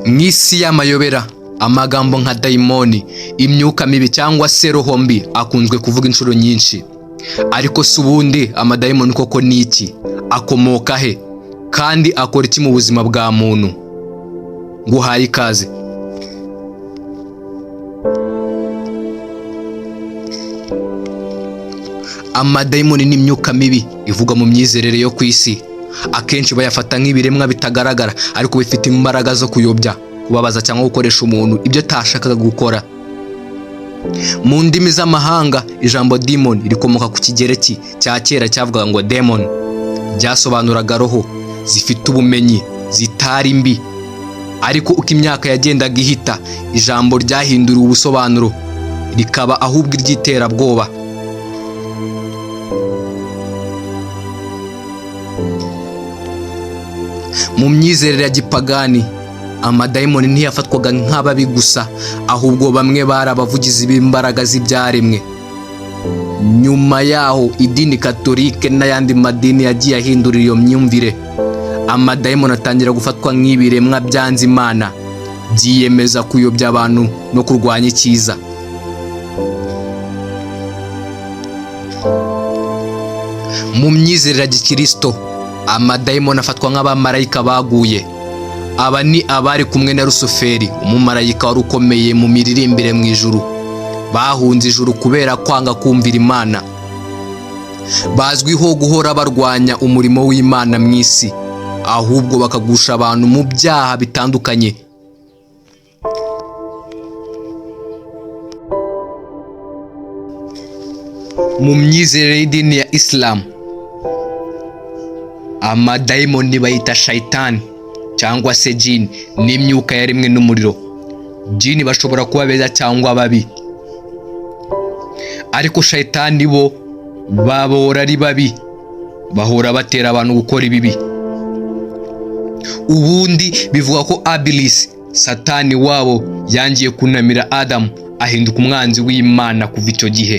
Mw'isi y'amayobera amagambo nka dayimoni, imyuka mibi cyangwa se roho mbi akunzwe kuvuga inshuro nyinshi. Ariko si ubundi amadayimoni koko ni iki? Akomoka he? Kandi akora iki mu buzima bwa muntu? Nguhaye ikaze. Amadayimoni ni imyuka mibi ivugwa mu myizerere yo ku isi. Akenshi bayafata nk'ibiremwa bitagaragara ariko bifite imbaraga zo kuyobya, kubabaza cyangwa gukoresha umuntu ibyo atashakaga gukora. Mu ndimi z'amahanga ijambo demon rikomoka ku kigereki cya kera cyavugaga ngo demon, byasobanuraga roho zifite ubumenyi zitari mbi. Ariko uko imyaka yagendaga ihita ijambo ryahinduriwe ubusobanuro rikaba ahubwo iry'iterabwoba. Mu myizerere ya gipagani amadayimoni ntiyafatwaga nk'ababi gusa, ahubwo bamwe bari abavugizi b'imbaraga z'ibyaremwe. Nyuma yaho idini katolike n'ayandi madini yagiye ahindurira iyo myumvire. Amadayimoni atangira gufatwa nk'ibiremwa byanze Imana, byiyemeza kuyobya abantu no kurwanya icyiza. Mu myizerere ya gikristo amadayimoni afatwa nk'abamarayika baguye. Aba ni abari kumwe na Lusuferi, umumarayika wari ukomeye mu miririmbire mu ijuru. Bahunze ijuru kubera kwanga kumvira Imana. Bazwiho guhora barwanya umurimo w'Imana mu isi, ahubwo bakagusha abantu mu byaha bitandukanye. Mu myizerere y'idini ya Islam amadayimoni bayita shayitani cyangwa se jini, n'imyuka yaremwe n'umuriro. Jini bashobora kuba beza cyangwa babi, ariko shayitani bo babora ari babi, bahora batera abantu gukora ibibi. Ubundi bivuga ko Abilisi, satani wabo, yangiye kunamira Adamu ahinduka umwanzi w'Imana. Kuva icyo gihe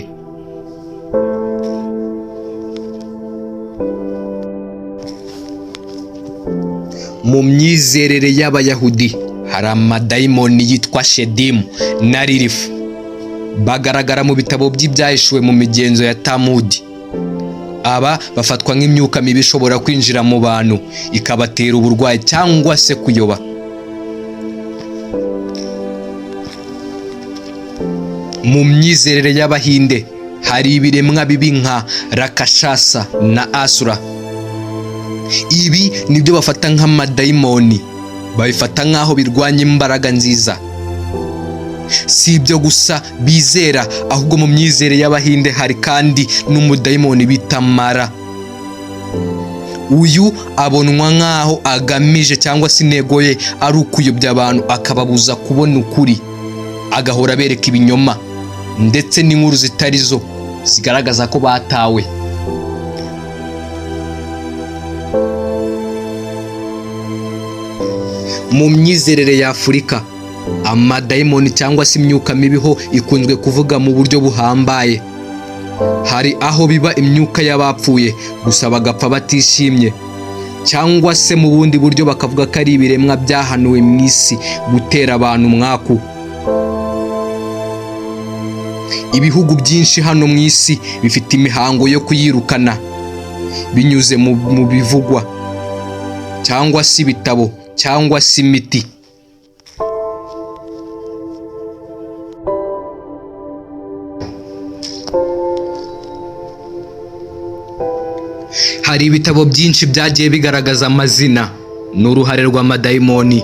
mu myizerere y'Abayahudi hari amadayimoni yitwa Shedimu na Lilifu. Bagaragara mu bitabo by'ibyahishuwe mu migenzo ya Tamudi. Aba bafatwa nk'imyuka mibi ishobora kwinjira mu bantu ikabatera uburwayi cyangwa se kuyoba. Mu myizerere y'Abahinde hari ibiremwa bibi nka Rakashasa na Asura. Ibi nibyo bafata nk'amadayimoni, babifata nk'aho birwanya imbaraga nziza. Si ibyo gusa bizera, ahubwo mu myizerere y'Abahinde hari kandi n'umudayimoni bita Mara. Uyu abonwa nk'aho agamije cyangwa se intego ye ari ukuyobya abantu akababuza kubona ukuri, agahora bereka ibinyoma ndetse n'inkuru zitari zo zigaragaza ko batawe. Mu myizerere ya Afurika amadayimoni cyangwa se imyuka mibiho ikunzwe kuvuga mu buryo buhambaye. Hari aho biba imyuka y'abapfuye gusa bagapfa batishimye, cyangwa se mu bundi buryo bakavuga ko ari ibiremwa byahanuwe mu isi gutera abantu umwaku. Ibihugu byinshi hano mu isi bifite imihango yo kuyirukana binyuze mu bivugwa cyangwa se ibitabo cyangwa se imiti. Hari ibitabo byinshi byagiye bigaragaza amazina n'uruhare rw'amadayimoni.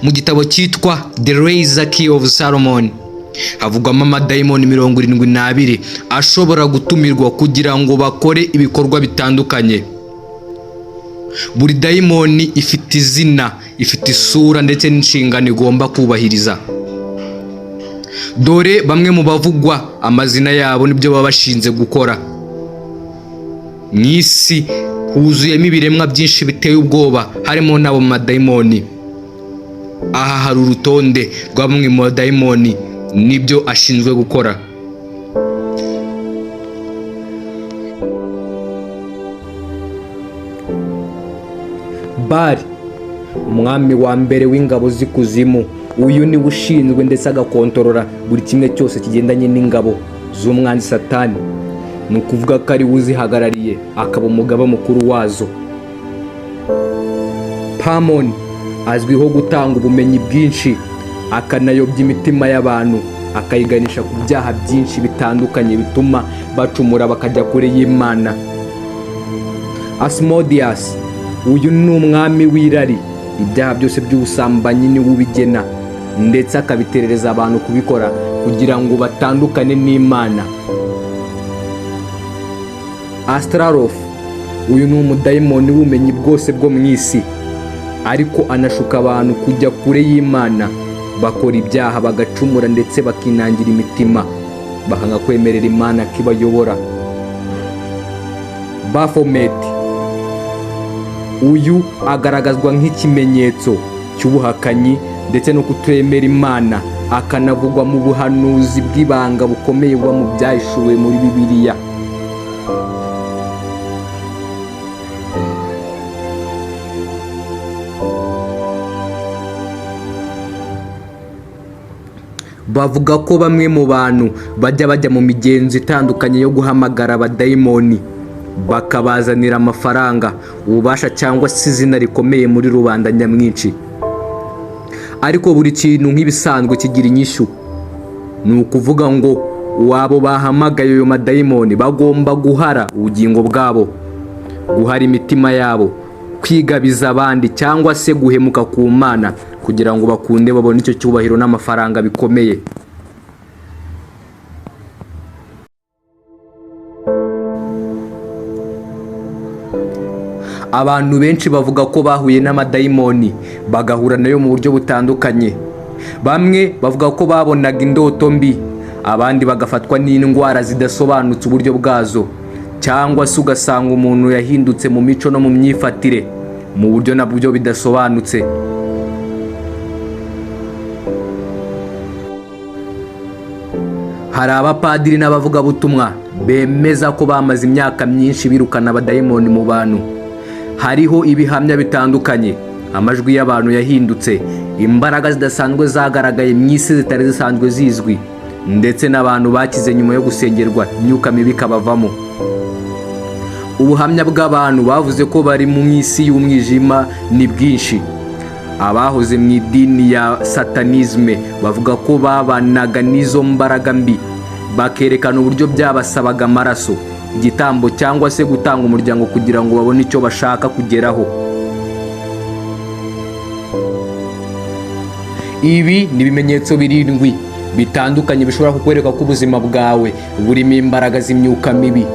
Mu gitabo cyitwa The Razor Key of Solomon havugwamo amadayimoni 72 ashobora gutumirwa kugira ngo bakore ibikorwa bitandukanye. Buri dayimoni ifite izina, ifite isura ndetse n'inshingano igomba kubahiriza. Dore bamwe mu bavugwa amazina yabo n'ibyo baba bashinze gukora. Mu isi huzuyemo ibiremwa byinshi biteye ubwoba, harimo n'abo madayimoni. Aha hari urutonde rwa bamwe mu badayimoni n'ibyo ashinzwe gukora. Bari umwami wa mbere w'ingabo z'ikuzimu. Uyu niwe ushinzwe ndetse agakontorora buri kimwe cyose kigendanye n'ingabo z'umwanzi Satani. Ni ukuvuga ko ari we uzihagarariye, akaba umugaba mukuru wazo. Pamon azwiho gutanga ubumenyi bwinshi, akanayobya imitima y'abantu, akayiganisha ku byaha byinshi bitandukanye bituma bacumura bakajya kure y'Imana. Asmodeus, uyu ni umwami w'irari, ibyaha byose by'ubusambanyi niwe ubigena ndetse akabiterereza abantu kubikora kugira ngo batandukane n'Imana. Astaroth, uyu ni umudayimoni w'ubumenyi bwose bwo mu isi, ariko anashuka abantu kujya kure y'Imana, bakora ibyaha bagacumura ndetse bakinangira imitima, bakanga kwemerera Imana ko ibayobora. Baphomet, uyu agaragazwa nk'ikimenyetso cy'ubuhakanyi ndetse no kutemera Imana, akanavugwa mu buhanuzi bw'ibanga bukomeye buba mu byahishuwe muri Bibiliya. Bavuga ko bamwe mu bantu bajya mu migenzo itandukanye yo guhamagara abadayimoni, bakabazanira amafaranga, ububasha cyangwa se izina rikomeye muri rubanda nyamwinshi. Ariko buri kintu nk'ibisanzwe kigira inyishu. Ni ukuvuga ngo wabo bahamagaye ayo madayimoni bagomba guhara ubugingo bwabo, guhara imitima yabo, kwigabiza abandi cyangwa se guhemuka ku Mana kugira ngo bakunde babone icyo cyubahiro n'amafaranga bikomeye. Abantu benshi bavuga ko bahuye n'amadayimoni bagahura nayo mu buryo butandukanye. Bamwe bavuga ko babonaga indoto mbi, abandi bagafatwa n'indwara zidasobanutse uburyo bwazo, cyangwa se ugasanga umuntu yahindutse mu mico no mu myifatire mu buryo nabwo bidasobanutse. Hari abapadiri n'abavugabutumwa bemeza ko bamaze imyaka myinshi birukana abadayimoni mu bantu. Hariho ibihamya bitandukanye, amajwi y'abantu yahindutse, imbaraga zidasanzwe zagaragaye mu isi zitari zisanzwe zizwi, ndetse n'abantu bakize nyuma yo gusengerwa imyuka mibi ikabavamo. Ubuhamya bw'abantu bavuze ko bari mu isi y'umwijima ni bwinshi. Abahoze mu idini ya satanisme bavuga ko babanaga n'izo mbaraga mbi, bakerekana uburyo byabasabaga amaraso, igitambo cyangwa se gutanga umuryango kugira ngo babone icyo bashaka kugeraho. Ibi ni ibimenyetso 7 bitandukanye bishobora kukwereka ko ubuzima bwawe burimo imbaraga z'imyuka mibi,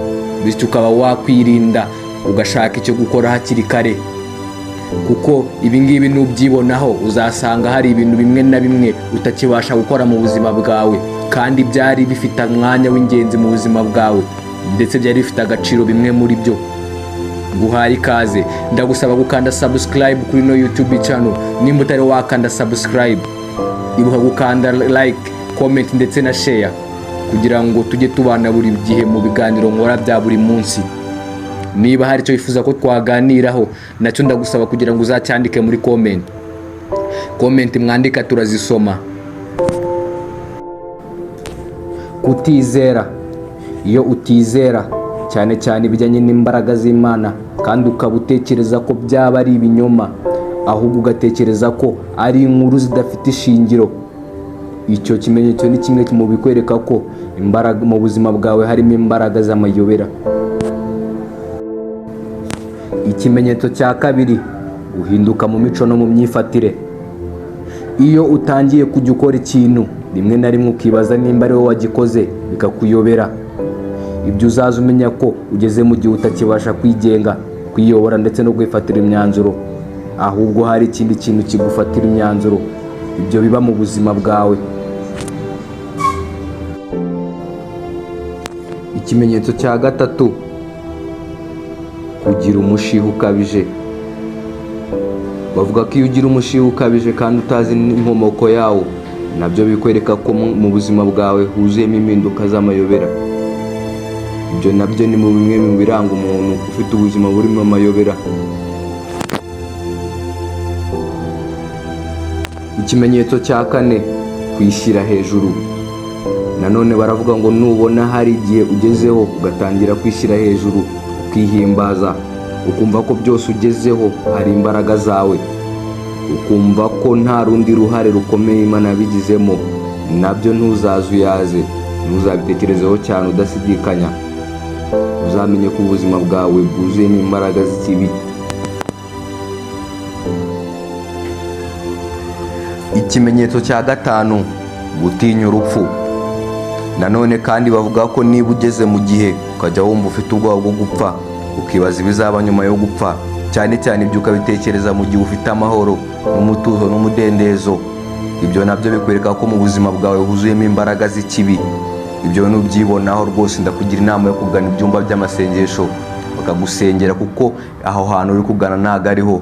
bityo ukaba wakwirinda ugashaka icyo gukora hakiri kare. Kuko ibi ngibi nubyibonaho uzasanga hari ibintu bimwe na bimwe utakibasha gukora mu buzima bwawe, kandi byari bifite umwanya w'ingenzi mu buzima bwawe, ndetse byari bifite agaciro bimwe muri byo. Guhaye ikaze, ndagusaba gukanda subscribe kuri no YouTube channel. Nimba utari wakanda subscribe, ibuka gukanda like, comment ndetse na share kugira ngo tujye tubana buri gihe mu biganiro nkora bya buri munsi. Niba hari icyo wifuza ko twaganiraho, nacyo ndagusaba kugira ngo uzacyandike muri comment mwandika turazisoma. Kutizera. Iyo utizera cyane cyane ibijyanye n'imbaraga z'Imana kandi ukaba utekereza ko byaba ari ibinyoma, ahubwo ugatekereza ko ari inkuru zidafite ishingiro, icyo kimenyetso ni kimwe mu bikwereka ko imbaraga mu buzima bwawe harimo imbaraga z'amayobera. Ikimenyetso cya kabiri, uhinduka mu mico no mu myifatire. Iyo utangiye kujya ukora ikintu rimwe na rimwe ukibaza nimba ari wowe wagikoze bikakuyobera, ibyo uzaza umenya ko ugeze mu gihe utakibasha kwigenga, kwiyobora ndetse no kwifatira imyanzuro, ahubwo hari ikindi kintu kigufatira imyanzuro. Ibyo biba mu buzima bwawe. Ikimenyetso cya gatatu, kugira umushiha ukabije. Bavuga ko iyo ugira umushiha ukabije kandi utazi inkomoko yawo, nabyo bikwereka ko mu buzima bwawe huzuyemo impinduka z'amayobera. Ibyo nabyo ni mu bimwe mu biranga umuntu ufite ubuzima burimo amayobera. Ikimenyetso cya kane, kwishyira hejuru. Nanone baravuga ngo nubona hari igihe ugezeho ugatangira kwishyira hejuru, ukihimbaza, ukumva ko byose ugezeho hari imbaraga zawe, ukumva ko nta rundi ruhare rukomeye Imana yabigizemo, nabyo ntuzazuyaze, ntuzabitekerezeho cyane udasidikanya. Uzamenye ko ubuzima bwawe bwuzuyemo imbaraga z'ikibi. Ikimenyetso cya gatanu, gutinya urupfu. Nanone kandi bavuga ko niba ugeze mu gihe ukajya wumva ufite ubwoba bwo gupfa, ukibaza ibizaba nyuma yo gupfa, cyane cyane ibyo ukabitekereza mu gihe ufite amahoro n'umutuzo n'umudendezo, ibyo nabyo bikwereka ko mu buzima bwawe huzuyemo imbaraga z'ikibi. Ibyo nubyibonaho rwose ndakugira inama yo kugana ibyumba by'amasengesho bakagusengera, kuko aho hantu uri kugana ntago ariho.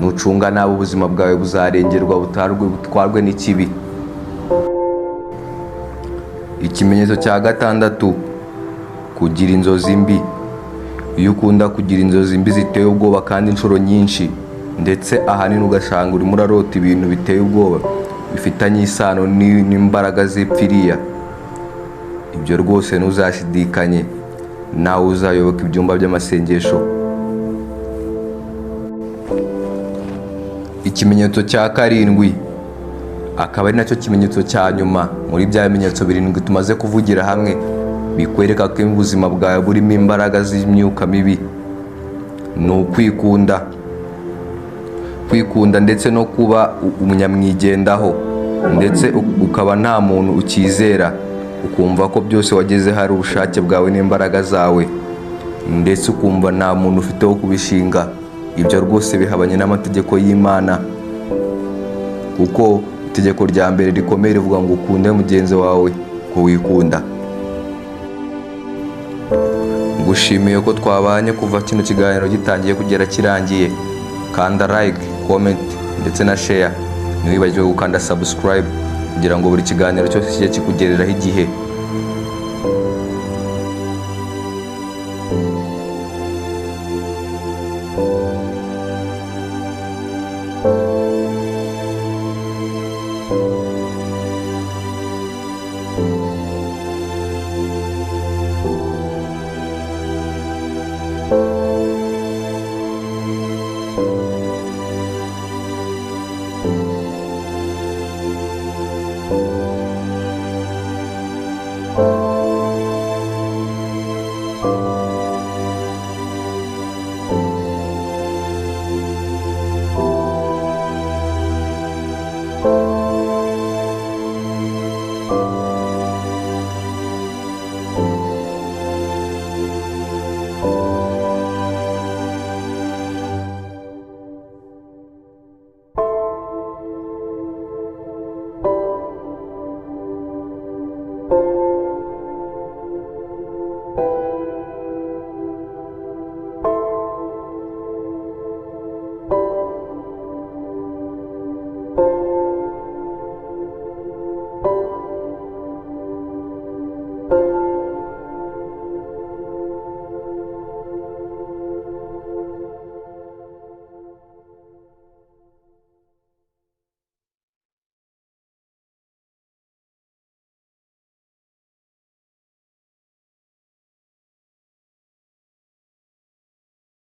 Nucunga nabi ubuzima bwawe buzarengerwa, butwarwe n'ikibi. Ikimenyetso cya gatandatu, kugira inzozi mbi. Iyo ukunda kugira inzozi mbi ziteye ubwoba kandi inshuro nyinshi, ndetse ahanini ugasanga urimo urarota ibintu biteye ubwoba bifitanye isano n'imbaraga zipfiriya, ibyo rwose ntuzashidikanye, nawe uzayoboka ibyumba by'amasengesho. Ikimenyetso cya karindwi, akaba ari nacyo kimenyetso cya nyuma muri bya bimenyetso birindwi tumaze kuvugira hamwe, bikwereka ko ubuzima bwawe burimo imbaraga z'imyuka mibi, ni ukwikunda. Kwikunda ndetse no kuba umunyamwigendaho, ndetse ukaba nta muntu ukizera, ukumva ko byose wageze hari ubushake bwawe n'imbaraga zawe, ndetse ukumva nta muntu ufite wo kubishinga. Ibyo rwose bihabanye n'amategeko y'Imana, kuko itegeko rya mbere rikomeye rivuga ngo ukunde mugenzi wawe ko wikunda. Ngushimiye ko twabanye kuva kino kiganiro gitangiye kugera kirangiye. Kanda like, comment ndetse na share. Ntiwibagirwe gukanda subscribe kugira ngo buri kiganiro cyose kijye kikugereraho igihe.